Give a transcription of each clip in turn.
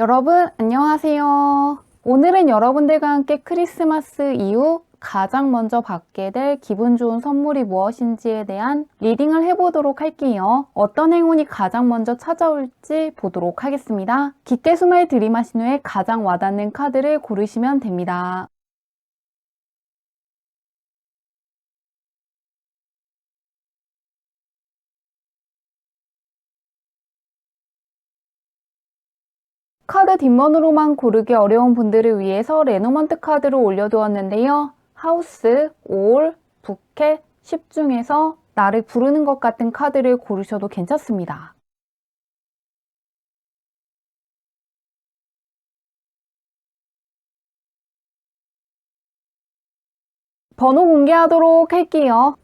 여러분, 안녕하세요. 오늘은 여러분들과 함께 크리스마스 이후 가장 먼저 받게 될 기분 좋은 선물이 무엇인지에 대한 리딩을 해보도록 할게요. 어떤 행운이 가장 먼저 찾아올지 보도록 하겠습니다. 깊게 숨을 들이마신 후에 가장 와닿는 카드를 고르시면 됩니다. 카드 뒷면으로만 고르기 어려운 분들을 위해서 레노먼트 카드를 올려두었는데요. 하우스, 올, 부켓, 10 중에서 나를 부르는 것 같은 카드를 고르셔도 괜찮습니다. 번호 공개하도록 할게요.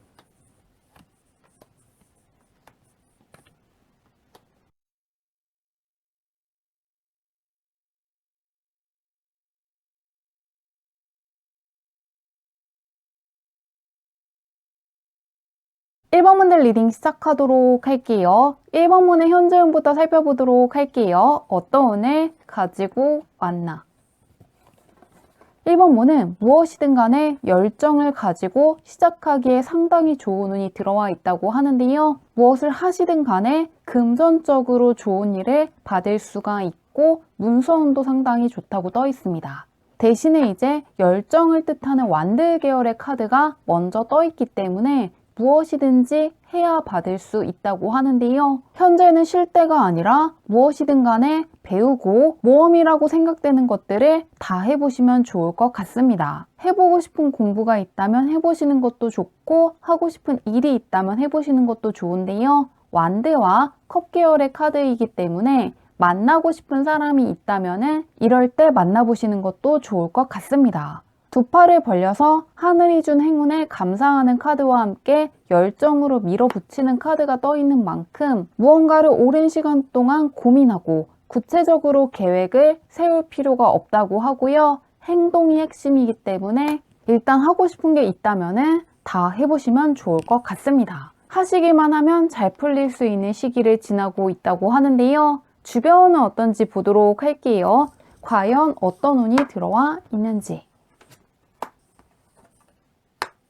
1번 분들 리딩 시작하도록 할게요. 1번 분의 현재 운부터 살펴보도록 할게요. 어떤 운을 가지고 왔나? 1번 분은 무엇이든 간에 열정을 가지고 시작하기에 상당히 좋은 운이 들어와 있다고 하는데요. 무엇을 하시든 간에 금전적으로 좋은 일을 받을 수가 있고 문서운도 상당히 좋다고 떠 있습니다. 대신에 이제 열정을 뜻하는 완드 계열의 카드가 먼저 떠 있기 때문에 무엇이든지 해야 받을 수 있다고 하는데요. 현재는 쉴 때가 아니라 무엇이든 간에 배우고 모험이라고 생각되는 것들을 다 해보시면 좋을 것 같습니다. 해보고 싶은 공부가 있다면 해보시는 것도 좋고 하고 싶은 일이 있다면 해보시는 것도 좋은데요. 완드와 컵 계열의 카드이기 때문에 만나고 싶은 사람이 있다면 이럴 때 만나보시는 것도 좋을 것 같습니다. 두 팔을 벌려서 하늘이 준 행운에 감사하는 카드와 함께 열정으로 밀어붙이는 카드가 떠 있는 만큼 무언가를 오랜 시간 동안 고민하고 구체적으로 계획을 세울 필요가 없다고 하고요. 행동이 핵심이기 때문에 일단 하고 싶은 게 있다면 다 해보시면 좋을 것 같습니다. 하시기만 하면 잘 풀릴 수 있는 시기를 지나고 있다고 하는데요. 주변은 어떤지 보도록 할게요. 과연 어떤 운이 들어와 있는지.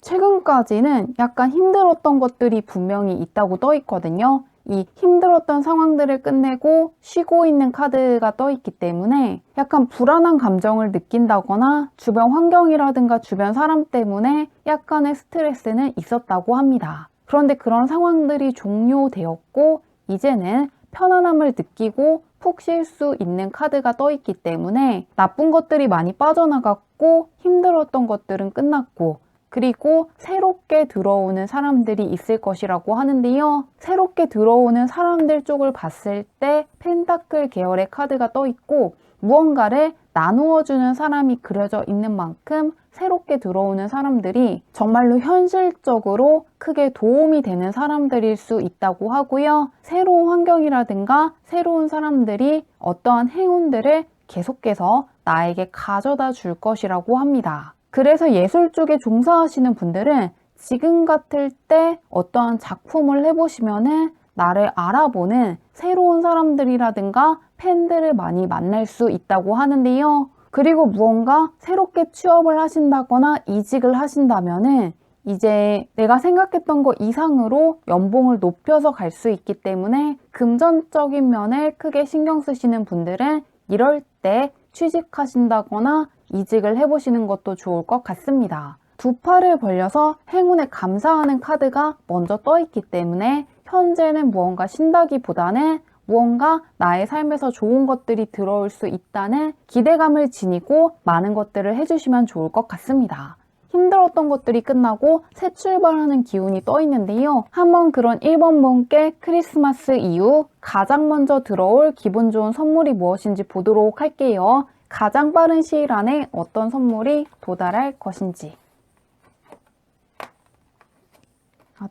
최근까지는 약간 힘들었던 것들이 분명히 있다고 떠 있거든요. 이 힘들었던 상황들을 끝내고 쉬고 있는 카드가 떠 있기 때문에 약간 불안한 감정을 느낀다거나 주변 환경이라든가 주변 사람 때문에 약간의 스트레스는 있었다고 합니다. 그런데 그런 상황들이 종료되었고 이제는 편안함을 느끼고 푹 쉴 수 있는 카드가 떠 있기 때문에 나쁜 것들이 많이 빠져나갔고 힘들었던 것들은 끝났고 그리고 새롭게 들어오는 사람들이 있을 것이라고 하는데요. 새롭게 들어오는 사람들 쪽을 봤을 때 펜타클 계열의 카드가 떠 있고 무언가를 나누어주는 사람이 그려져 있는 만큼 새롭게 들어오는 사람들이 정말로 현실적으로 크게 도움이 되는 사람들일 수 있다고 하고요. 새로운 환경이라든가 새로운 사람들이 어떠한 행운들을 계속해서 나에게 가져다 줄 것이라고 합니다. 그래서 예술 쪽에 종사하시는 분들은 지금 같을 때 어떠한 작품을 해보시면은 나를 알아보는 새로운 사람들이라든가 팬들을 많이 만날 수 있다고 하는데요. 그리고 무언가 새롭게 취업을 하신다거나 이직을 하신다면은 이제 내가 생각했던 것 이상으로 연봉을 높여서 갈 수 있기 때문에 금전적인 면에 크게 신경 쓰시는 분들은 이럴 때 취직하신다거나 이직을 해보시는 것도 좋을 것 같습니다. 두 팔을 벌려서 행운에 감사하는 카드가 먼저 떠 있기 때문에 현재는 무언가 쉰다기보다는 무언가 나의 삶에서 좋은 것들이 들어올 수 있다는 기대감을 지니고 많은 것들을 해주시면 좋을 것 같습니다. 힘들었던 것들이 끝나고 새 출발하는 기운이 떠 있는데요. 한번 그런 1번 분께 크리스마스 이후 가장 먼저 들어올 기분 좋은 선물이 무엇인지 보도록 할게요. 가장 빠른 시일 안에 어떤 선물이 도달할 것인지.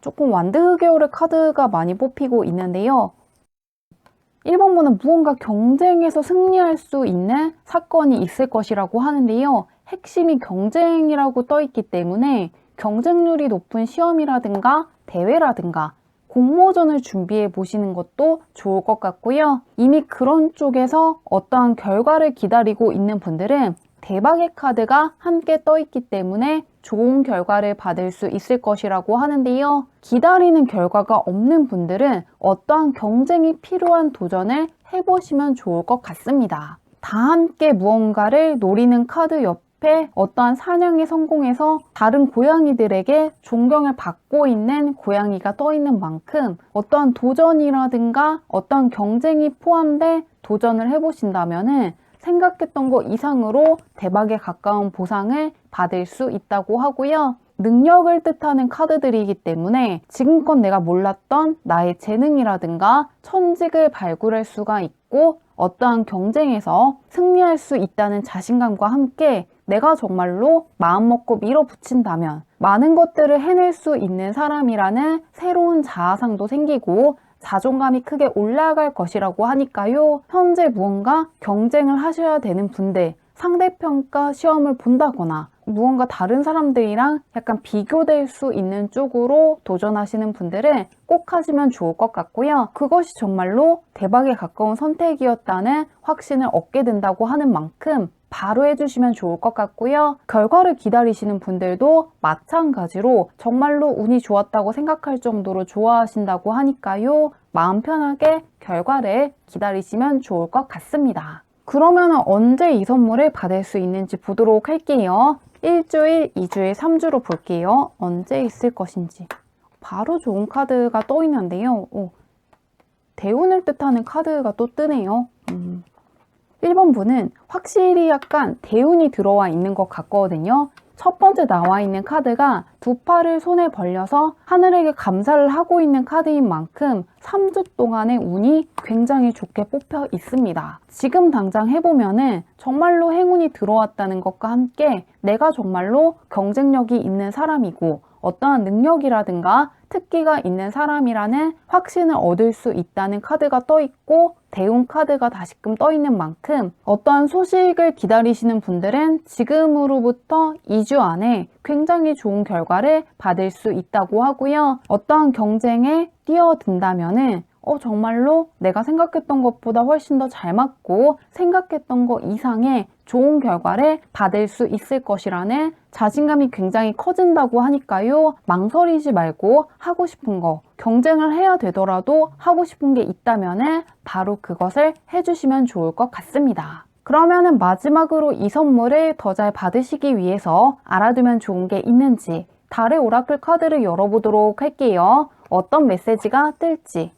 조금 완드 계열의 카드가 많이 뽑히고 있는데요. 1번 분은 무언가 경쟁에서 승리할 수 있는 사건이 있을 것이라고 하는데요. 핵심이 경쟁이라고 떠 있기 때문에 경쟁률이 높은 시험이라든가 대회라든가 공모전을 준비해 보시는 것도 좋을 것 같고요. 이미 그런 쪽에서 어떠한 결과를 기다리고 있는 분들은 대박의 카드가 함께 떠 있기 때문에 좋은 결과를 받을 수 있을 것이라고 하는데요. 기다리는 결과가 없는 분들은 어떠한 경쟁이 필요한 도전을 해보시면 좋을 것 같습니다. 다 함께 무언가를 노리는 카드 옆에 어떠한 사냥에 성공해서 다른 고양이들에게 존경을 받고 있는 고양이가 떠 있는 만큼 어떠한 도전이라든가 어떠한 경쟁이 포함돼 도전을 해보신다면은 생각했던 것 이상으로 대박에 가까운 보상을 받을 수 있다고 하고요. 능력을 뜻하는 카드들이기 때문에 지금껏 내가 몰랐던 나의 재능이라든가 천직을 발굴할 수가 있고 어떠한 경쟁에서 승리할 수 있다는 자신감과 함께 내가 정말로 마음먹고 밀어붙인다면 많은 것들을 해낼 수 있는 사람이라는 새로운 자아상도 생기고 자존감이 크게 올라갈 것이라고 하니까요. 현재 무언가 경쟁을 하셔야 되는 분들, 상대평가 시험을 본다거나 무언가 다른 사람들이랑 약간 비교될 수 있는 쪽으로 도전하시는 분들은 꼭 하시면 좋을 것 같고요. 그것이 정말로 대박에 가까운 선택이었다는 확신을 얻게 된다고 하는 만큼 바로 해주시면 좋을 것 같고요. 결과를 기다리시는 분들도 마찬가지로 정말로 운이 좋았다고 생각할 정도로 좋아하신다고 하니까요. 마음 편하게 결과를 기다리시면 좋을 것 같습니다. 그러면 언제 이 선물을 받을 수 있는지 보도록 할게요. 일주일, 2주일, 3주로 볼게요. 언제 있을 것인지. 바로 좋은 카드가 떠 있는데요. 대운을 뜻하는 카드가 또 뜨네요. 1번 분은 확실히 약간 대운이 들어와 있는 것 같거든요. 첫 번째 나와 있는 카드가 두 팔을 손에 벌려서 하늘에게 감사를 하고 있는 카드인 만큼 3주 동안의 운이 굉장히 좋게 뽑혀 있습니다. 지금 당장 해보면은 정말로 행운이 들어왔다는 것과 함께 내가 정말로 경쟁력이 있는 사람이고 어떠한 능력이라든가 특기가 있는 사람이라는 확신을 얻을 수 있다는 카드가 떠 있고 대운 카드가 다시금 떠 있는 만큼 어떠한 소식을 기다리시는 분들은 지금으로부터 2주 안에 굉장히 좋은 결과를 받을 수 있다고 하고요. 어떠한 경쟁에 뛰어든다면은 정말로 내가 생각했던 것보다 훨씬 더 잘 맞고 생각했던 것 이상의 좋은 결과를 받을 수 있을 것이라는 자신감이 굉장히 커진다고 하니까요. 망설이지 말고 하고 싶은 거, 경쟁을 해야 되더라도 하고 싶은 게 있다면 바로 그것을 해주시면 좋을 것 같습니다. 그러면은 마지막으로 이 선물을 더 잘 받으시기 위해서 알아두면 좋은 게 있는지 달의 오라클 카드를 열어보도록 할게요. 어떤 메시지가 뜰지.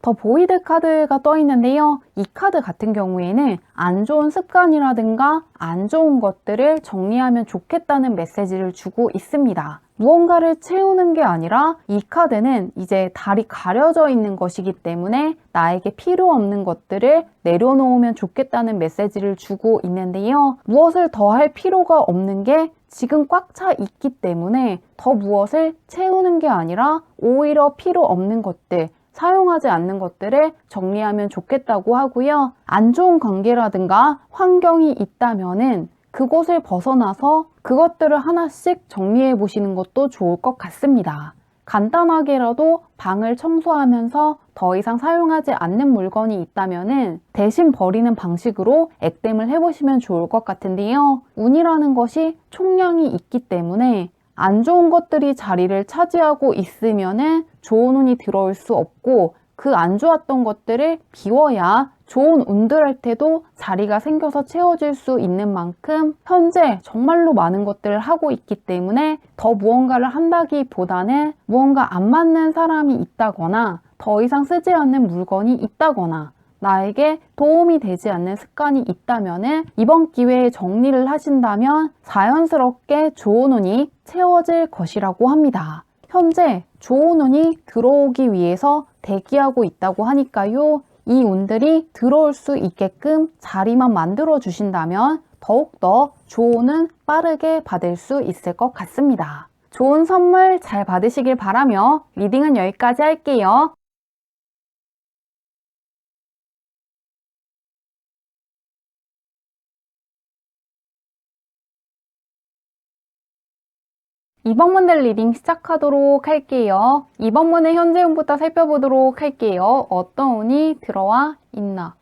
더 보이드 카드가 떠 있는데요. 이 카드 같은 경우에는 안 좋은 습관이라든가 안 좋은 것들을 정리하면 좋겠다는 메시지를 주고 있습니다. 무언가를 채우는 게 아니라 이 카드는 이제 달이 가려져 있는 것이기 때문에 나에게 필요 없는 것들을 내려놓으면 좋겠다는 메시지를 주고 있는데요. 무엇을 더 할 필요가 없는 게 지금 꽉 차 있기 때문에 더 무엇을 채우는 게 아니라 오히려 필요 없는 것들, 사용하지 않는 것들을 정리하면 좋겠다고 하고요. 안 좋은 관계라든가 환경이 있다면은 그곳을 벗어나서 그것들을 하나씩 정리해 보시는 것도 좋을 것 같습니다. 간단하게라도 방을 청소하면서 더 이상 사용하지 않는 물건이 있다면은 대신 버리는 방식으로 액땜을 해보시면 좋을 것 같은데요. 운이라는 것이 총량이 있기 때문에 안 좋은 것들이 자리를 차지하고 있으면은 좋은 운이 들어올 수 없고 그 안 좋았던 것들을 비워야 좋은 운들할 때도 자리가 생겨서 채워질 수 있는 만큼 현재 정말로 많은 것들을 하고 있기 때문에 더 무언가를 한다기보다는 무언가 안 맞는 사람이 있다거나 더 이상 쓰지 않는 물건이 있다거나 나에게 도움이 되지 않는 습관이 있다면 이번 기회에 정리를 하신다면 자연스럽게 좋은 운이 채워질 것이라고 합니다. 현재 좋은 운이 들어오기 위해서 대기하고 있다고 하니까요. 이 운들이 들어올 수 있게끔 자리만 만들어 주신다면 더욱더 좋은 운 빠르게 받을 수 있을 것 같습니다. 좋은 선물 잘 받으시길 바라며 리딩은 여기까지 할게요. 이번 문제 리딩 시작하도록 할게요. 이번 문의 현재 운부터 살펴보도록 할게요. 어떤 운이 들어와 있나?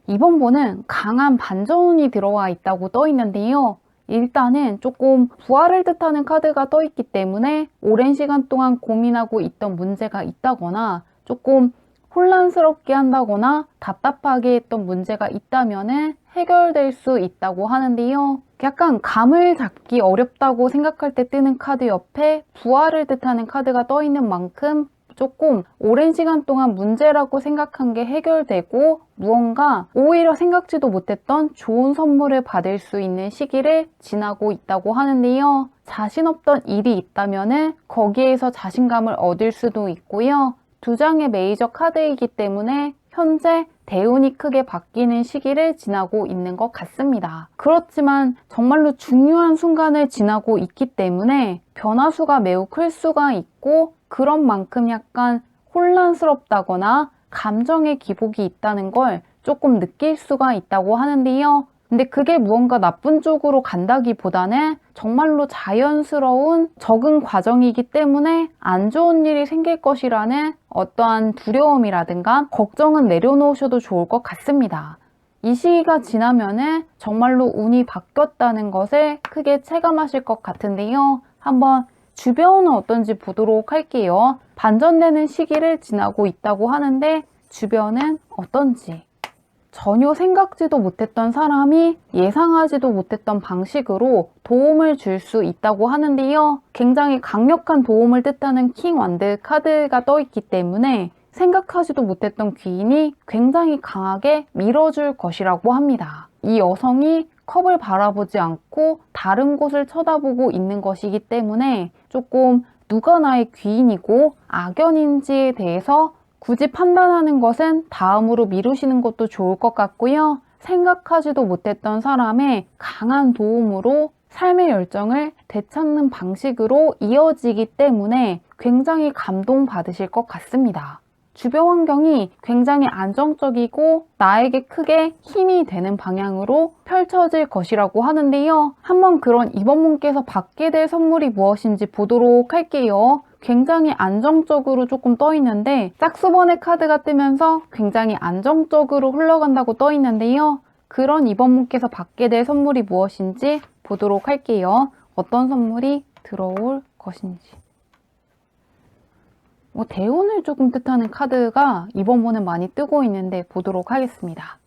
이번 문은 강한 반전운이 들어와 있다고 떠 있는데요. 일단은 조금 부활을 뜻하는 카드가 떠 있기 때문에 오랜 시간 동안 고민하고 있던 문제가 있다거나 조금 혼란스럽게 한다거나 답답하게 했던 문제가 있다면 해결될 수 있다고 하는데요. 약간 감을 잡기 어렵다고 생각할 때 뜨는 카드 옆에 부활을 뜻하는 카드가 떠 있는 만큼 조금 오랜 시간 동안 문제라고 생각한 게 해결되고 무언가 오히려 생각지도 못했던 좋은 선물을 받을 수 있는 시기를 지나고 있다고 하는데요. 자신 없던 일이 있다면 거기에서 자신감을 얻을 수도 있고요. 두 장의 메이저 카드이기 때문에 현재 대운이 크게 바뀌는 시기를 지나고 있는 것 같습니다. 그렇지만 정말로 중요한 순간을 지나고 있기 때문에 변화수가 매우 클 수가 있고 그런 만큼 약간 혼란스럽다거나 감정의 기복이 있다는 걸 조금 느낄 수가 있다고 하는데요. 근데 그게 무언가 나쁜 쪽으로 간다기보다는 정말로 자연스러운 적응 과정이기 때문에 안 좋은 일이 생길 것이라는 어떠한 두려움이라든가 걱정은 내려놓으셔도 좋을 것 같습니다. 이 시기가 지나면은 정말로 운이 바뀌었다는 것을 크게 체감하실 것 같은데요. 한번 주변은 어떤지 보도록 할게요. 반전되는 시기를 지나고 있다고 하는데 주변은 어떤지. 전혀 생각지도 못했던 사람이 예상하지도 못했던 방식으로 도움을 줄 수 있다고 하는데요. 굉장히 강력한 도움을 뜻하는 킹 완드 카드가 떠 있기 때문에 생각하지도 못했던 귀인이 굉장히 강하게 밀어줄 것이라고 합니다. 이 여성이 컵을 바라보지 않고 다른 곳을 쳐다보고 있는 것이기 때문에 조금 누가 나의 귀인이고 악연인지에 대해서 굳이 판단하는 것은 다음으로 미루시는 것도 좋을 것 같고요. 생각하지도 못했던 사람의 강한 도움으로 삶의 열정을 되찾는 방식으로 이어지기 때문에 굉장히 감동받으실 것 같습니다. 주변 환경이 굉장히 안정적이고 나에게 크게 힘이 되는 방향으로 펼쳐질 것이라고 하는데요. 한번 그런 이번분께서 받게 될 선물이 무엇인지 보도록 할게요. 굉장히 안정적으로 조금 떠 있는데 짝수번의 카드가 뜨면서 굉장히 안정적으로 흘러간다고 떠 있는데요. 그런 이번분께서 받게 될 선물이 무엇인지 보도록 할게요. 어떤 선물이 들어올 것인지. 대운을 조금 뜻하는 카드가 이번 문은 많이 뜨고 있는데 보도록 하겠습니다.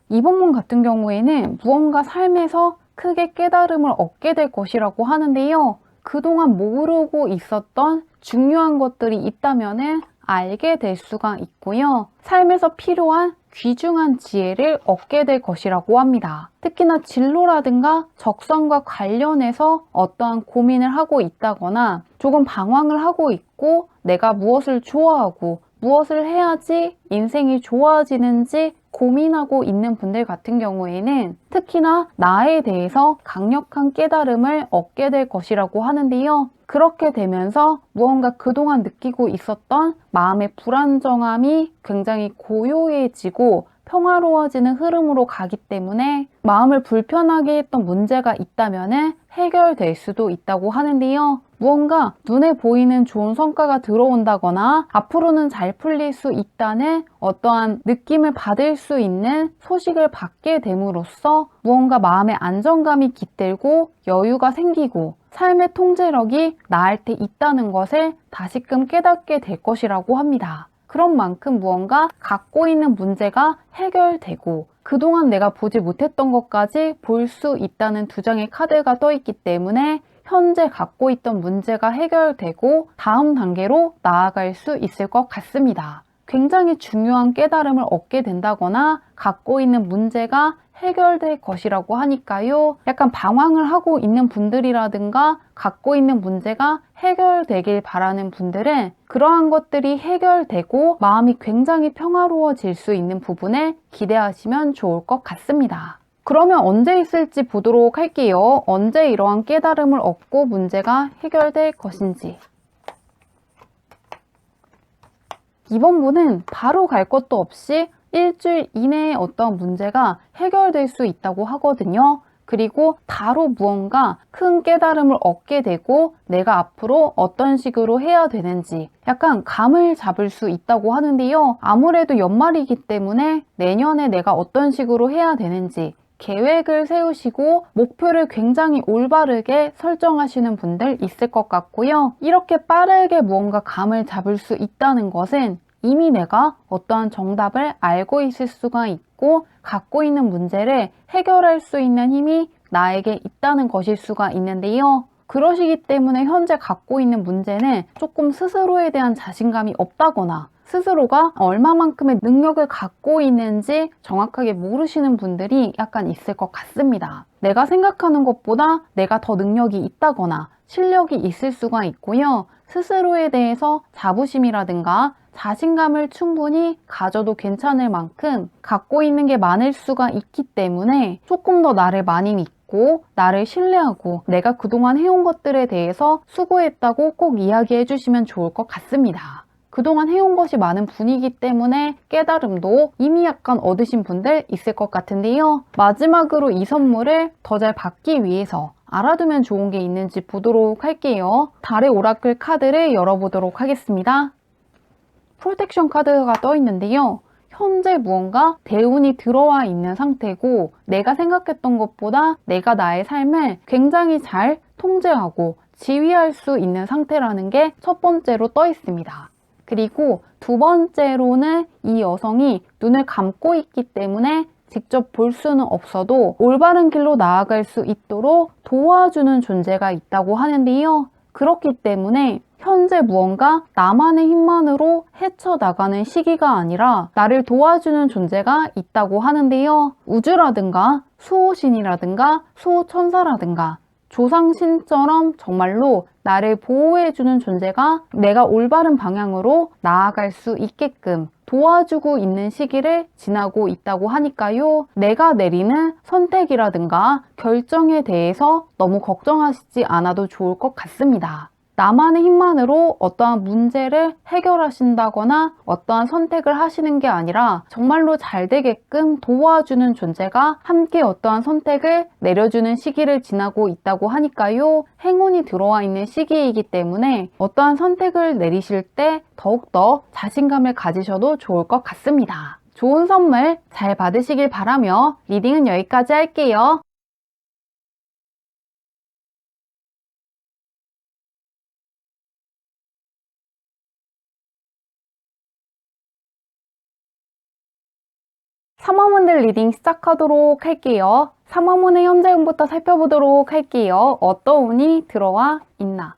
이번 문 같은 경우에는 무언가 삶에서 크게 깨달음을 얻게 될 것이라고 하는데요. 그동안 모르고 있었던 중요한 것들이 있다면 알게 될 수가 있고요. 삶에서 필요한 귀중한 지혜를 얻게 될 것이라고 합니다. 특히나 진로라든가 적성과 관련해서 어떠한 고민을 하고 있다거나 조금 방황을 하고 있고 내가 무엇을 좋아하고 무엇을 해야지 인생이 좋아지는지 고민하고 있는 분들 같은 경우에는 특히나 나에 대해서 강력한 깨달음을 얻게 될 것이라고 하는데요. 그렇게 되면서 무언가 그동안 느끼고 있었던 마음의 불안정함이 굉장히 고요해지고 평화로워지는 흐름으로 가기 때문에 마음을 불편하게 했던 문제가 있다면 해결될 수도 있다고 하는데요. 무언가 눈에 보이는 좋은 성과가 들어온다거나 앞으로는 잘 풀릴 수 있다는 어떠한 느낌을 받을 수 있는 소식을 받게 됨으로써 무언가 마음의 안정감이 깃들고 여유가 생기고 삶의 통제력이 나을 때 있다는 것을 다시금 깨닫게 될 것이라고 합니다. 그런 만큼 무언가 갖고 있는 문제가 해결되고 그동안 내가 보지 못했던 것까지 볼 수 있다는 두 장의 카드가 떠 있기 때문에 현재 갖고 있던 문제가 해결되고 다음 단계로 나아갈 수 있을 것 같습니다. 굉장히 중요한 깨달음을 얻게 된다거나 갖고 있는 문제가 해결될 것이라고 하니까요. 약간 방황을 하고 있는 분들이라든가 갖고 있는 문제가 해결되길 바라는 분들은 그러한 것들이 해결되고 마음이 굉장히 평화로워질 수 있는 부분을 기대하시면 좋을 것 같습니다. 그러면 언제 있을지 보도록 할게요. 언제 이러한 깨달음을 얻고 문제가 해결될 것인지. 이번 분은 바로 갈 것도 없이 일주일 이내에 어떤 문제가 해결될 수 있다고 하거든요. 그리고 바로 무언가 큰 깨달음을 얻게 되고 내가 앞으로 어떤 식으로 해야 되는지 약간 감을 잡을 수 있다고 하는데요. 아무래도 연말이기 때문에 내년에 내가 어떤 식으로 해야 되는지 계획을 세우시고 목표를 굉장히 올바르게 설정하시는 분들 있을 것 같고요. 이렇게 빠르게 무언가 감을 잡을 수 있다는 것은 이미 내가 어떠한 정답을 알고 있을 수가 있고 갖고 있는 문제를 해결할 수 있는 힘이 나에게 있다는 것일 수가 있는데요. 그러시기 때문에 현재 갖고 있는 문제는 조금 스스로에 대한 자신감이 없다거나 스스로가 얼마만큼의 능력을 갖고 있는지 정확하게 모르시는 분들이 약간 있을 것 같습니다. 내가 생각하는 것보다 내가 더 능력이 있다거나 실력이 있을 수가 있고요. 스스로에 대해서 자부심이라든가 자신감을 충분히 가져도 괜찮을 만큼 갖고 있는 게 많을 수가 있기 때문에 조금 더 나를 많이 믿고 나를 신뢰하고 내가 그동안 해온 것들에 대해서 수고했다고 꼭 이야기해 주시면 좋을 것 같습니다. 그동안 해온 것이 많은 분이기 때문에 깨달음도 이미 약간 얻으신 분들 있을 것 같은데요. 마지막으로 이 선물을 더 잘 받기 위해서 알아두면 좋은 게 있는지 보도록 할게요. 달의 오라클 카드를 열어보도록 하겠습니다. 프로텍션 카드가 떠 있는데요. 현재 무언가 대운이 들어와 있는 상태고 내가 생각했던 것보다 내가 나의 삶을 굉장히 잘 통제하고 지휘할 수 있는 상태라는 게 첫 번째로 떠 있습니다. 그리고 두 번째로는 이 여성이 눈을 감고 있기 때문에 직접 볼 수는 없어도 올바른 길로 나아갈 수 있도록 도와주는 존재가 있다고 하는데요. 그렇기 때문에 현재 무언가 나만의 힘만으로 헤쳐나가는 시기가 아니라 나를 도와주는 존재가 있다고 하는데요. 우주라든가 수호신이라든가 수호천사라든가 조상신처럼 정말로 나를 보호해주는 존재가 내가 올바른 방향으로 나아갈 수 있게끔 도와주고 있는 시기를 지나고 있다고 하니까요. 내가 내리는 선택이라든가 결정에 대해서 너무 걱정하시지 않아도 좋을 것 같습니다. 나만의 힘만으로 어떠한 문제를 해결하신다거나 어떠한 선택을 하시는 게 아니라 정말로 잘 되게끔 도와주는 존재가 함께 어떠한 선택을 내려주는 시기를 지나고 있다고 하니까요. 행운이 들어와 있는 시기이기 때문에 어떠한 선택을 내리실 때 더욱더 자신감을 가지셔도 좋을 것 같습니다. 좋은 선물 잘 받으시길 바라며 리딩은 여기까지 할게요. 삼화문들 리딩 시작하도록 할게요. 삼화문의 현재 운부터 살펴보도록 할게요. 어떤 운이 들어와 있나?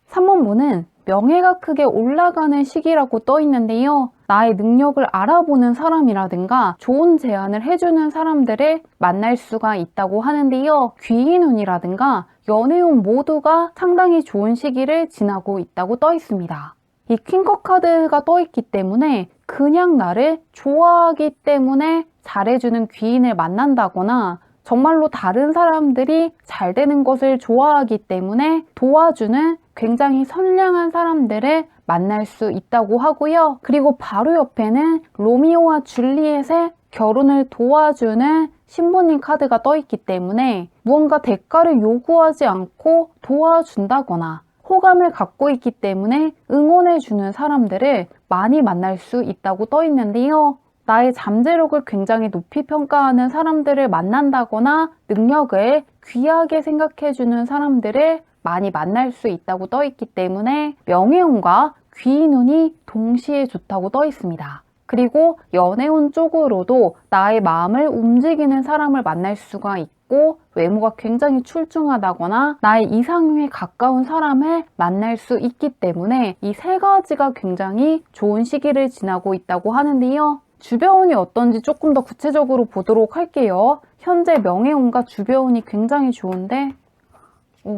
3원문은 명예가 크게 올라가는 시기라고 떠 있는데요. 나의 능력을 알아보는 사람이라든가 좋은 제안을 해주는 사람들을 만날 수가 있다고 하는데요. 귀인운이라든가 연애운 모두가 상당히 좋은 시기를 지나고 있다고 떠 있습니다. 이 퀸컵 카드가 떠 있기 때문에 그냥 나를 좋아하기 때문에 잘해주는 귀인을 만난다거나 정말로 다른 사람들이 잘 되는 것을 좋아하기 때문에 도와주는 굉장히 선량한 사람들을 만날 수 있다고 하고요. 그리고 바로 옆에는 로미오와 줄리엣의 결혼을 도와주는 신부님 카드가 떠 있기 때문에 무언가 대가를 요구하지 않고 도와준다거나 호감을 갖고 있기 때문에 응원해주는 사람들을 많이 만날 수 있다고 떠 있는데요. 나의 잠재력을 굉장히 높이 평가하는 사람들을 만난다거나 능력을 귀하게 생각해주는 사람들을 많이 만날 수 있다고 떠 있기 때문에 명예운과 귀인운이 동시에 좋다고 떠 있습니다. 그리고 연애운 쪽으로도 나의 마음을 움직이는 사람을 만날 수가 있고 외모가 굉장히 출중하다거나 나의 이상형에 가까운 사람을 만날 수 있기 때문에 이 세 가지가 굉장히 좋은 시기를 지나고 있다고 하는데요. 주변운이 어떤지 조금 더 구체적으로 보도록 할게요. 현재 명예운과 주변운이 굉장히 좋은데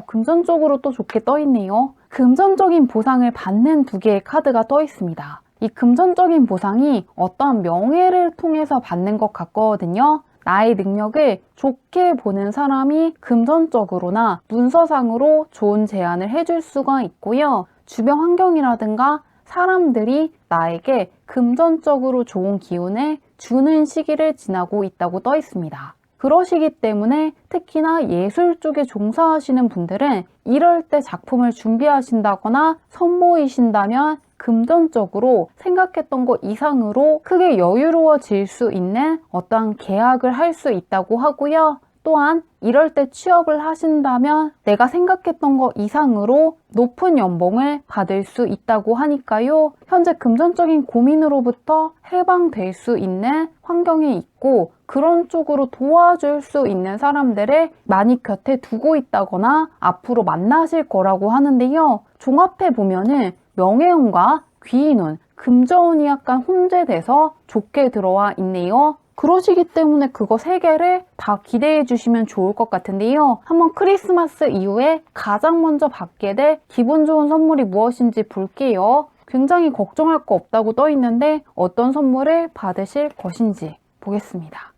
금전적으로 또 좋게 떠 있네요. 금전적인 보상을 받는 두 개의 카드가 떠 있습니다. 이 금전적인 보상이 어떠한 명예를 통해서 받는 것 같거든요. 나의 능력을 좋게 보는 사람이 금전적으로나 문서상으로 좋은 제안을 해줄 수가 있고요. 주변 환경이라든가 사람들이 나에게 금전적으로 좋은 기운을 주는 시기를 지나고 있다고 떠 있습니다. 그러시기 때문에 특히나 예술 쪽에 종사하시는 분들은 이럴 때 작품을 준비하신다거나 선보이신다면 금전적으로 생각했던 것 이상으로 크게 여유로워질 수 있는 어떠한 계약을 할 수 있다고 하고요. 또한 이럴 때 취업을 하신다면 내가 생각했던 것 이상으로 높은 연봉을 받을 수 있다고 하니까요. 현재 금전적인 고민으로부터 해방될 수 있는 환경에 있고 그런 쪽으로 도와줄 수 있는 사람들을 많이 곁에 두고 있다거나 앞으로 만나실 거라고 하는데요. 종합해 보면은 명예운과 귀인운, 금전운이 약간 혼재돼서 좋게 들어와 있네요. 그러시기 때문에 그거 3개를 다 기대해 주시면 좋을 것 같은데요. 한번 크리스마스 이후에 가장 먼저 받게 될 기분 좋은 선물이 무엇인지 볼게요. 굉장히 걱정할 거 없다고 떠 있는데 어떤 선물을 받으실 것인지 보겠습니다.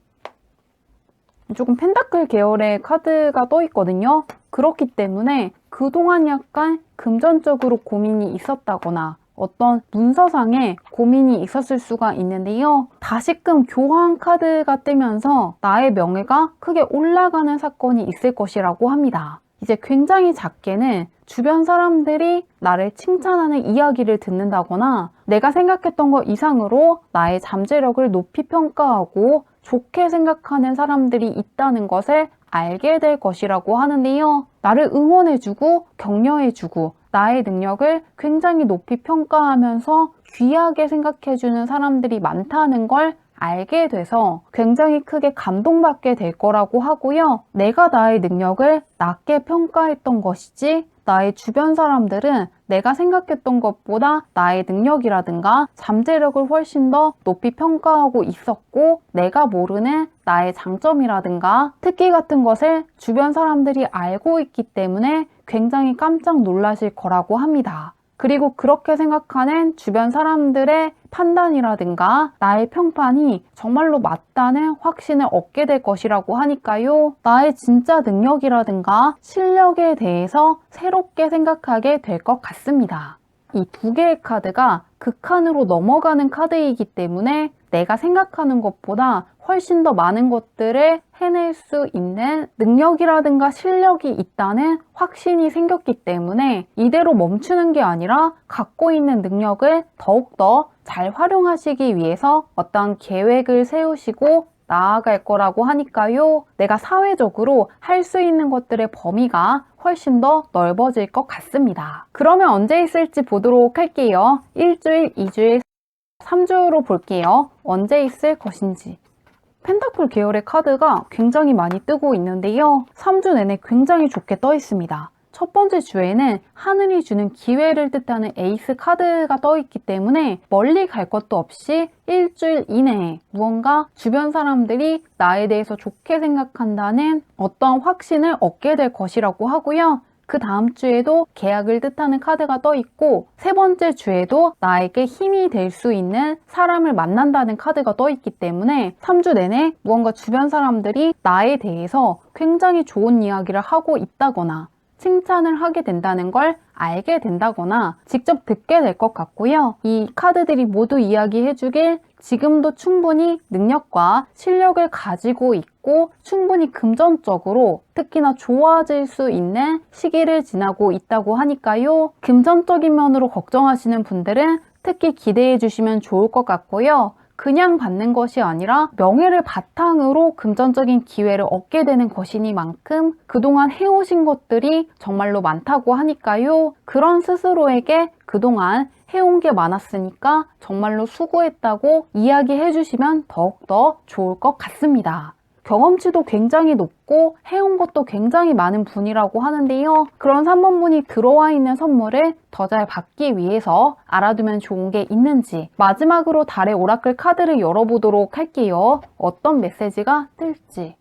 조금 펜타클 계열의 카드가 떠 있거든요. 그렇기 때문에 그동안 약간 금전적으로 고민이 있었다거나 어떤 문서상에 고민이 있었을 수가 있는데요. 다시금 교환 카드가 뜨면서 나의 명예가 크게 올라가는 사건이 있을 것이라고 합니다. 이제 굉장히 작게는 주변 사람들이 나를 칭찬하는 이야기를 듣는다거나 내가 생각했던 것 이상으로 나의 잠재력을 높이 평가하고 좋게 생각하는 사람들이 있다는 것을 알게 될 것이라고 하는데요. 나를 응원해주고 격려해주고 나의 능력을 굉장히 높이 평가하면서 귀하게 생각해주는 사람들이 많다는 걸 알게 돼서 굉장히 크게 감동받게 될 거라고 하고요. 내가 나의 능력을 낮게 평가했던 것이지 나의 주변 사람들은 내가 생각했던 것보다 나의 능력이라든가 잠재력을 훨씬 더 높이 평가하고 있었고 내가 모르는 나의 장점이라든가 특기 같은 것을 주변 사람들이 알고 있기 때문에 굉장히 깜짝 놀라실 거라고 합니다. 그리고 그렇게 생각하는 주변 사람들의 판단이라든가 나의 평판이 정말로 맞다는 확신을 얻게 될 것이라고 하니까요. 나의 진짜 능력이라든가 실력에 대해서 새롭게 생각하게 될 것 같습니다. 이 2개의 카드가 극한으로 넘어가는 카드이기 때문에 내가 생각하는 것보다 훨씬 더 많은 것들을 해낼 수 있는 능력이라든가 실력이 있다는 확신이 생겼기 때문에 이대로 멈추는 게 아니라 갖고 있는 능력을 더욱더 잘 활용하시기 위해서 어떤 계획을 세우시고 나아갈 거라고 하니까요. 내가 사회적으로 할 수 있는 것들의 범위가 훨씬 더 넓어질 것 같습니다. 그러면 언제 있을지 보도록 할게요. 1주일, 2주일, 3주로 볼게요. 언제 있을 것인지. 펜타클 계열의 카드가 굉장히 많이 뜨고 있는데요. 3주 내내 굉장히 좋게 떠 있습니다. 첫 번째 주에는 하늘이 주는 기회를 뜻하는 에이스 카드가 떠 있기 때문에 멀리 갈 것도 없이 일주일 이내에 무언가 주변 사람들이 나에 대해서 좋게 생각한다는 어떤 확신을 얻게 될 것이라고 하고요. 그 다음 주에도 계약을 뜻하는 카드가 떠 있고 세 번째 주에도 나에게 힘이 될 수 있는 사람을 만난다는 카드가 떠 있기 때문에 3주 내내 무언가 주변 사람들이 나에 대해서 굉장히 좋은 이야기를 하고 있다거나 칭찬을 하게 된다는 걸 알게 된다거나 직접 듣게 될 것 같고요. 이 카드들이 모두 이야기해주길 지금도 충분히 능력과 실력을 가지고 있고 충분히 금전적으로 특히나 좋아질 수 있는 시기를 지나고 있다고 하니까요. 금전적인 면으로 걱정하시는 분들은 특히 기대해 주시면 좋을 것 같고요. 그냥 받는 것이 아니라 명예를 바탕으로 금전적인 기회를 얻게 되는 것이니만큼 그동안 해오신 것들이 정말로 많다고 하니까요. 그런 스스로에게 그동안 해온 게 많았으니까 정말로 수고했다고 이야기해 주시면 더욱더 좋을 것 같습니다. 경험치도 굉장히 높고 해온 것도 굉장히 많은 분이라고 하는데요. 그런 3번분이 들어와 있는 선물을 더 잘 받기 위해서 알아두면 좋은 게 있는지 마지막으로 달의 오라클 카드를 열어보도록 할게요. 어떤 메시지가 뜰지.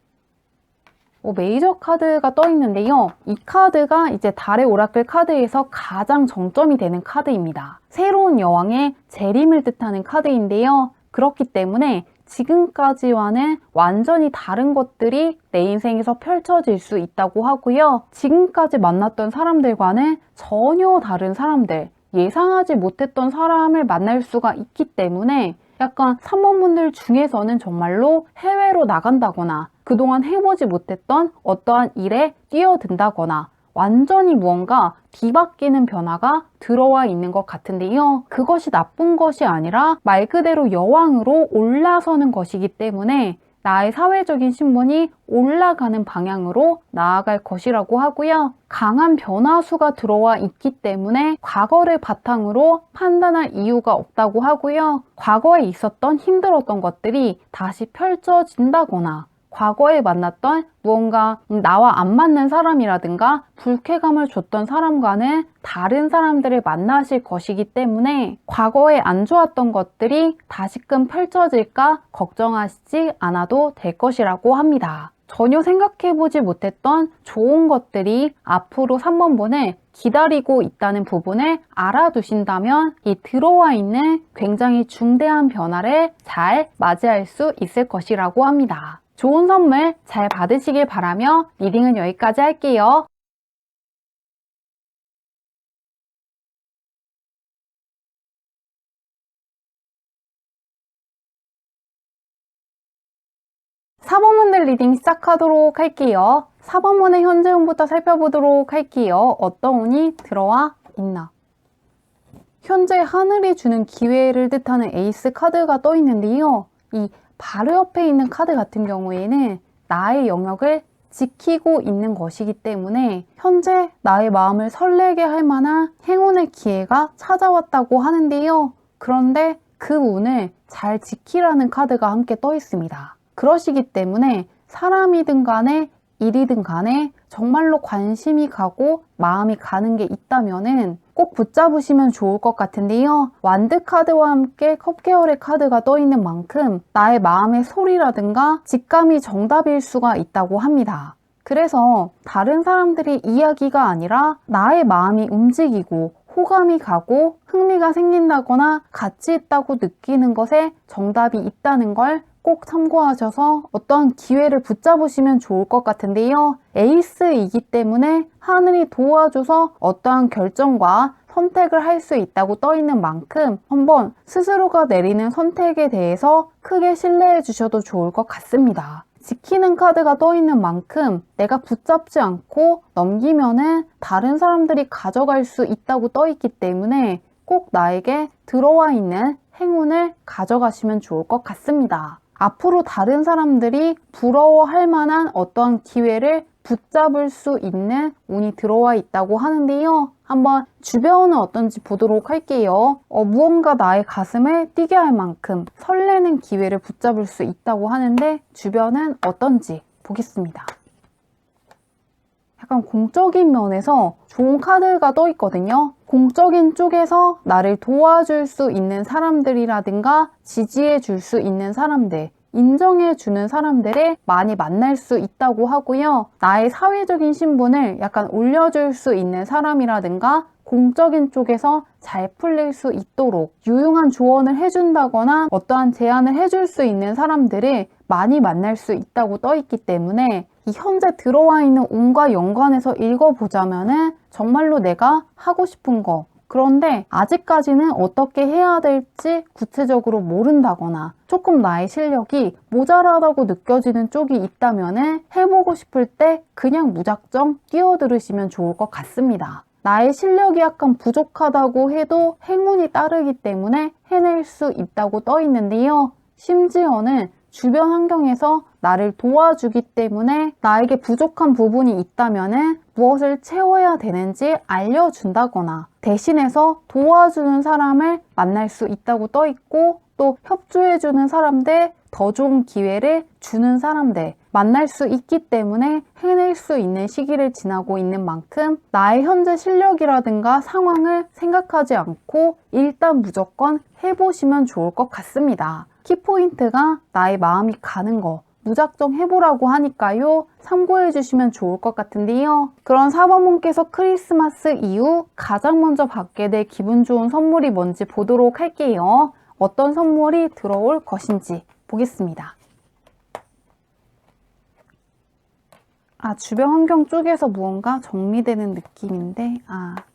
메이저 카드가 떠 있는데요. 이 카드가 이제 달의 오라클 카드에서 가장 정점이 되는 카드입니다. 새로운 여왕의 재림을 뜻하는 카드인데요. 그렇기 때문에 지금까지와는 완전히 다른 것들이 내 인생에서 펼쳐질 수 있다고 하고요. 지금까지 만났던 사람들과는 전혀 다른 사람들, 예상하지 못했던 사람을 만날 수가 있기 때문에 약간 3번분들 중에서는 정말로 해외로 나간다거나 그동안 해보지 못했던 어떠한 일에 뛰어든다거나 완전히 무언가 뒤바뀌는 변화가 들어와 있는 것 같은데요. 그것이 나쁜 것이 아니라 말 그대로 여왕으로 올라서는 것이기 때문에 나의 사회적인 신분이 올라가는 방향으로 나아갈 것이라고 하고요. 강한 변화수가 들어와 있기 때문에 과거를 바탕으로 판단할 이유가 없다고 하고요. 과거에 있었던 힘들었던 것들이 다시 펼쳐진다거나 과거에 만났던 무언가 나와 안 맞는 사람이라든가 불쾌감을 줬던 사람과는 다른 사람들을 만나실 것이기 때문에 과거에 안 좋았던 것들이 다시금 펼쳐질까 걱정하시지 않아도 될 것이라고 합니다. 전혀 생각해보지 못했던 좋은 것들이 앞으로 3번분을 기다리고 있다는 부분을 알아두신다면 이 들어와 있는 굉장히 중대한 변화를 잘 맞이할 수 있을 것이라고 합니다. 좋은 선물 잘 받으시길 바라며 리딩은 여기까지 할게요. 사번문들 리딩 시작하도록 할게요. 4번문의 현재 운부터 살펴보도록 할게요. 어떤 운이 들어와 있나? 현재 하늘이 주는 기회를 뜻하는 에이스 카드가 떠 있는데요. 이 바로 옆에 있는 카드 같은 경우에는 나의 영역을 지키고 있는 것이기 때문에 현재 나의 마음을 설레게 할 만한 행운의 기회가 찾아왔다고 하는데요. 그런데 그 운을 잘 지키라는 카드가 함께 떠 있습니다. 그러시기 때문에 사람이든 간에 일이든 간에 정말로 관심이 가고 마음이 가는 게 있다면은 꼭 붙잡으시면 좋을 것 같은데요. 완드 카드와 함께 컵 계열의 카드가 떠 있는 만큼 나의 마음의 소리라든가 직감이 정답일 수가 있다고 합니다. 그래서 다른 사람들의 이야기가 아니라 나의 마음이 움직이고 호감이 가고 흥미가 생긴다거나 가치 있다고 느끼는 것에 정답이 있다는 걸 꼭 참고하셔서 어떠한 기회를 붙잡으시면 좋을 것 같은데요. 에이스이기 때문에 하늘이 도와줘서 어떠한 결정과 선택을 할 수 있다고 떠 있는 만큼 한번 스스로가 내리는 선택에 대해서 크게 신뢰해 주셔도 좋을 것 같습니다. 지키는 카드가 떠 있는 만큼 내가 붙잡지 않고 넘기면은 다른 사람들이 가져갈 수 있다고 떠 있기 때문에 꼭 나에게 들어와 있는 행운을 가져가시면 좋을 것 같습니다. 앞으로 다른 사람들이 부러워할 만한 어떠한 기회를 붙잡을 수 있는 운이 들어와 있다고 하는데요. 한번 주변은 어떤지 보도록 할게요. 무언가 나의 가슴을 뛰게 할 만큼 설레는 기회를 붙잡을 수 있다고 하는데 주변은 어떤지 보겠습니다. 약간 공적인 면에서 좋은 카드가 떠 있거든요. 공적인 쪽에서 나를 도와줄 수 있는 사람들이라든가 지지해 줄 수 있는 사람들, 인정해 주는 사람들을 많이 만날 수 있다고 하고요. 나의 사회적인 신분을 약간 올려줄 수 있는 사람이라든가 공적인 쪽에서 잘 풀릴 수 있도록 유용한 조언을 해준다거나 어떠한 제안을 해줄 수 있는 사람들을 많이 만날 수 있다고 떠 있기 때문에 이 현재 들어와 있는 운과 연관해서 읽어보자면은 정말로 내가 하고 싶은 거, 그런데 아직까지는 어떻게 해야 될지 구체적으로 모른다거나 조금 나의 실력이 모자라다고 느껴지는 쪽이 있다면은 해보고 싶을 때 그냥 무작정 뛰어들으시면 좋을 것 같습니다. 나의 실력이 약간 부족하다고 해도 행운이 따르기 때문에 해낼 수 있다고 떠 있는데요. 심지어는 주변 환경에서 나를 도와주기 때문에 나에게 부족한 부분이 있다면 무엇을 채워야 되는지 알려준다거나 대신해서 도와주는 사람을 만날 수 있다고 떠 있고 또 협조해주는 사람들, 더 좋은 기회를 주는 사람들 만날 수 있기 때문에 해낼 수 있는 시기를 지나고 있는 만큼 나의 현재 실력이라든가 상황을 생각하지 않고 일단 무조건 해보시면 좋을 것 같습니다. 키포인트가 나의 마음이 가는 거 무작정 해보라고 하니까요. 참고해 주시면 좋을 것 같은데요. 그런 4번분께서 크리스마스 이후 가장 먼저 받게 될 기분 좋은 선물이 뭔지 보도록 할게요. 어떤 선물이 들어올 것인지 보겠습니다. 주변 환경 쪽에서 무언가 정리되는 느낌인데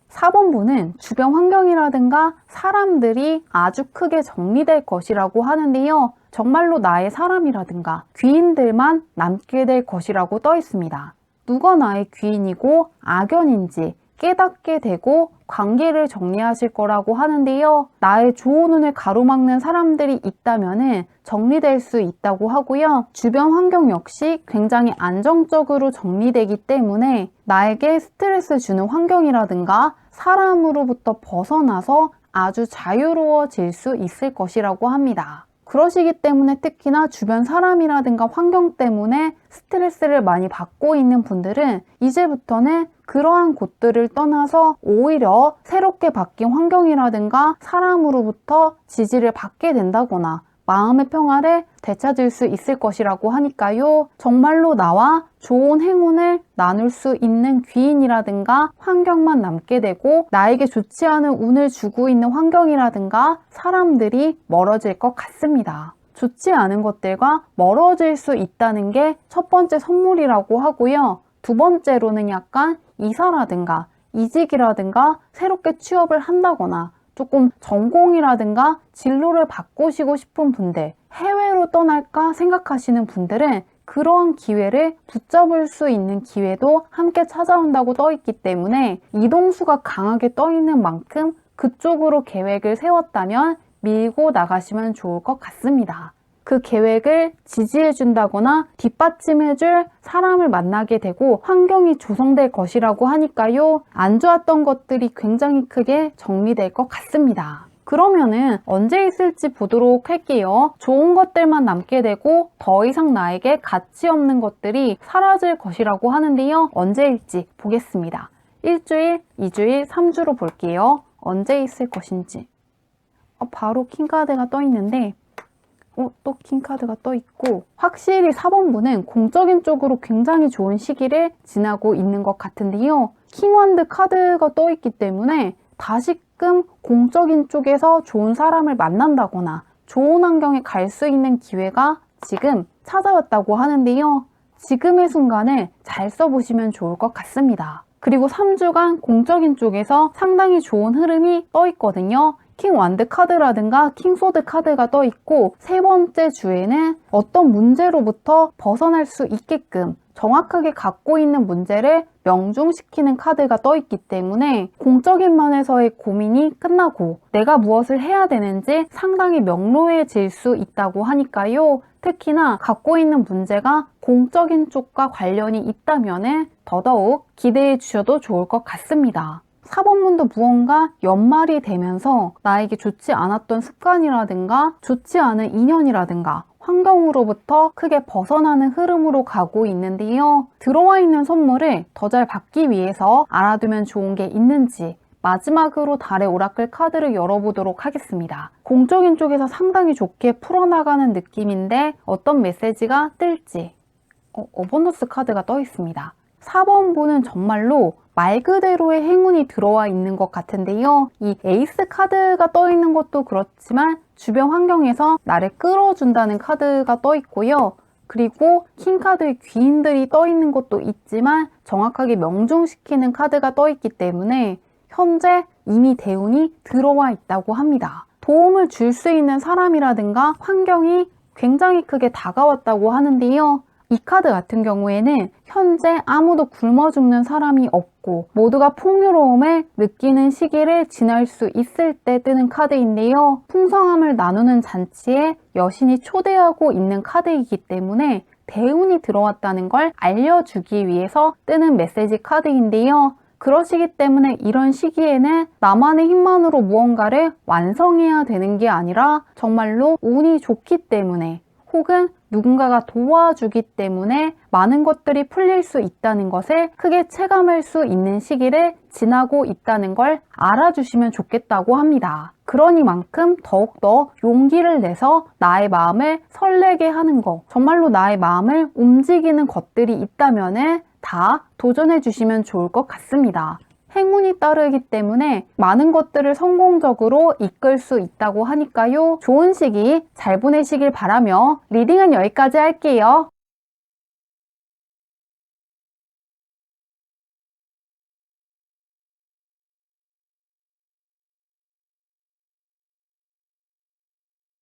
4번분은 주변 환경이라든가 사람들이 아주 크게 정리될 것이라고 하는데요. 정말로 나의 사람이라든가 귀인들만 남게 될 것이라고 떠 있습니다. 누가 나의 귀인이고 악연인지 깨닫게 되고 관계를 정리하실 거라고 하는데요. 나의 좋은 운을 가로막는 사람들이 있다면 정리될 수 있다고 하고요. 주변 환경 역시 굉장히 안정적으로 정리되기 때문에 나에게 스트레스 주는 환경이라든가 사람으로부터 벗어나서 아주 자유로워질 수 있을 것이라고 합니다. 그러시기 때문에 특히나 주변 사람이라든가 환경 때문에 스트레스를 많이 받고 있는 분들은 이제부터는 그러한 곳들을 떠나서 오히려 새롭게 바뀐 환경이라든가 사람으로부터 지지를 받게 된다거나 마음의 평화를 되찾을 수 있을 것이라고 하니까요. 정말로 나와 좋은 행운을 나눌 수 있는 귀인이라든가 환경만 남게 되고 나에게 좋지 않은 운을 주고 있는 환경이라든가 사람들이 멀어질 것 같습니다. 좋지 않은 것들과 멀어질 수 있다는 게 첫 번째 선물이라고 하고요. 두 번째로는 약간 이사라든가 이직이라든가 새롭게 취업을 한다거나 조금 전공이라든가 진로를 바꾸시고 싶은 분들, 해외로 떠날까 생각하시는 분들은 그러한 기회를 붙잡을 수 있는 기회도 함께 찾아온다고 떠 있기 때문에 이동수가 강하게 떠 있는 만큼 그쪽으로 계획을 세웠다면 밀고 나가시면 좋을 것 같습니다. 그 계획을 지지해준다거나 뒷받침해줄 사람을 만나게 되고 환경이 조성될 것이라고 하니까요. 안 좋았던 것들이 굉장히 크게 정리될 것 같습니다. 그러면은 언제 있을지 보도록 할게요. 좋은 것들만 남게 되고 더 이상 나에게 가치 없는 것들이 사라질 것이라고 하는데요. 언제일지 보겠습니다. 1주일, 2주일, 3주로 볼게요. 언제 있을 것인지. 바로 킹카드가 떠 있는데 또 킹카드가 떠 있고 확실히 4번분은 공적인 쪽으로 굉장히 좋은 시기를 지나고 있는 것 같은데요. 킹완드 카드가 떠 있기 때문에 다시금 공적인 쪽에서 좋은 사람을 만난다거나 좋은 환경에 갈 수 있는 기회가 지금 찾아왔다고 하는데요. 지금의 순간을 잘 써보시면 좋을 것 같습니다. 그리고 3주간 공적인 쪽에서 상당히 좋은 흐름이 떠 있거든요. 킹 완드 카드라든가 킹 소드 카드가 떠 있고 세 번째 주에는 어떤 문제로부터 벗어날 수 있게끔 정확하게 갖고 있는 문제를 명중시키는 카드가 떠 있기 때문에 공적인 면에서의 고민이 끝나고 내가 무엇을 해야 되는지 상당히 명료해질 수 있다고 하니까요. 특히나 갖고 있는 문제가 공적인 쪽과 관련이 있다면 더더욱 기대해 주셔도 좋을 것 같습니다. 4번문도 무언가 연말이 되면서 나에게 좋지 않았던 습관이라든가 좋지 않은 인연이라든가 환경으로부터 크게 벗어나는 흐름으로 가고 있는데요. 들어와 있는 선물을 더 잘 받기 위해서 알아두면 좋은 게 있는지 마지막으로 달의 오라클 카드를 열어보도록 하겠습니다. 공적인 쪽에서 상당히 좋게 풀어나가는 느낌인데 어떤 메시지가 뜰지 어버너스 카드가 떠 있습니다. 4번분은 정말로 말 그대로의 행운이 들어와 있는 것 같은데요. 이 에이스 카드가 떠 있는 것도 그렇지만 주변 환경에서 나를 끌어준다는 카드가 떠 있고요. 그리고 킹카드의 귀인들이 떠 있는 것도 있지만 정확하게 명중시키는 카드가 떠 있기 때문에 현재 이미 대운이 들어와 있다고 합니다. 도움을 줄 수 있는 사람이라든가 환경이 굉장히 크게 다가왔다고 하는데요. 이 카드 같은 경우에는 현재 아무도 굶어 죽는 사람이 없고 모두가 풍요로움을 느끼는 시기를 지날 수 있을 때 뜨는 카드인데요. 풍성함을 나누는 잔치에 여신이 초대하고 있는 카드이기 때문에 대운이 들어왔다는 걸 알려주기 위해서 뜨는 메시지 카드인데요. 그러시기 때문에 이런 시기에는 나만의 힘만으로 무언가를 완성해야 되는 게 아니라 정말로 운이 좋기 때문에 혹은 누군가가 도와주기 때문에 많은 것들이 풀릴 수 있다는 것을 크게 체감할 수 있는 시기를 지나고 있다는 걸 알아주시면 좋겠다고 합니다. 그러니만큼 더욱더 용기를 내서 나의 마음을 설레게 하는 것, 정말로 나의 마음을 움직이는 것들이 있다면 다 도전해 주시면 좋을 것 같습니다. 행운이 따르기 때문에 많은 것들을 성공적으로 이끌 수 있다고 하니까요. 좋은 시기 잘 보내시길 바라며 리딩은 여기까지 할게요.